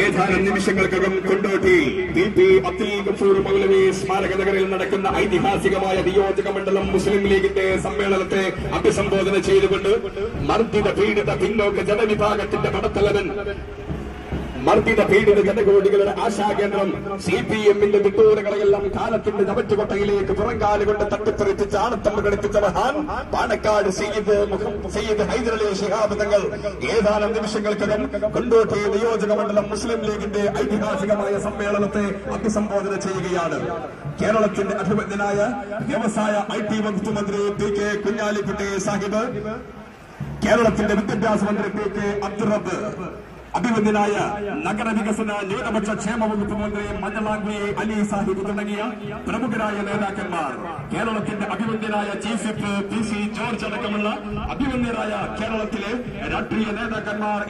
ഏതാനും നിമിഷങ്ങൾക്കകം കൊണ്ടോട്ടി PP അബ്ദുൽ ഗഫൂർ മൗലവി സ്മാരക നഗറിൽ നടക്കുന്ന ഐതിഹാസികമായ നിയോജക മണ്ഡലം മുസ്ലിം ലീഗിന്റെ സമ്മേളനത്തെ അഭിസംബോധന ചെയ്തുകൊണ്ട് മർദ്ദിത പീഡിത പിന്നോക്ക ജനവിഭാഗത്തിന്റെ പടത്തലവൻ, മർദ്ദിത പീഡിത ജനകോടികളുടെ ആശാകേന്ദ്രം CPM-ന്റെ വിട്ടൂരകളെല്ലാം കാലത്തിന്റെ ചവറ്റുകൊട്ടയിലേക്ക് പുറങ്കാലുകൊണ്ട് തട്ടിത്തെറിപ്പിച്ച് ആണത്തം ഘടിപ്പിച്ച മഹാൻ പാണക്കാട് സയ്യിദ് ഹൈദരലി ശിഹാബ് തങ്ങൾ ഏതാനും നിമിഷങ്ങൾക്കകം കൊണ്ടോട്ടി നിയോജക മണ്ഡലം മുസ്ലിം ലീഗിന്റെ ഐതിഹാസികമായ സമ്മേളനത്തെ അഭിസംബോധന ചെയ്യുകയാണ്. കേരളത്തിന്റെ അഭിമന്യനായ വ്യവസായ IT വകുപ്പ് മന്ത്രി PK കുഞ്ഞാലിക്കുട്ടി സാഹിബ്, കേരളത്തിന്റെ വിദ്യാഭ്യാസ മന്ത്രി PK അബ്ദുൾ റബ്ബ്, അഭിമന്യനായ നഗരവികസന ന്യൂനപക്ഷ ക്ഷേമ വകുപ്പ് മന്ത്രി മഞ്ഞളാംകുഴി അലി സാഹിബ് തുടങ്ങിയ പ്രമുഖരായ നേതാക്കന്മാർ, കേരളത്തിന്റെ അഭിമന്യനായ ചീഫ് വിപ്പ് PC ജോർജ് അടക്കമുള്ള അഭിമന്യരായ കേരളത്തിലെ രാഷ്ട്രീയ നേതാക്കന്മാർ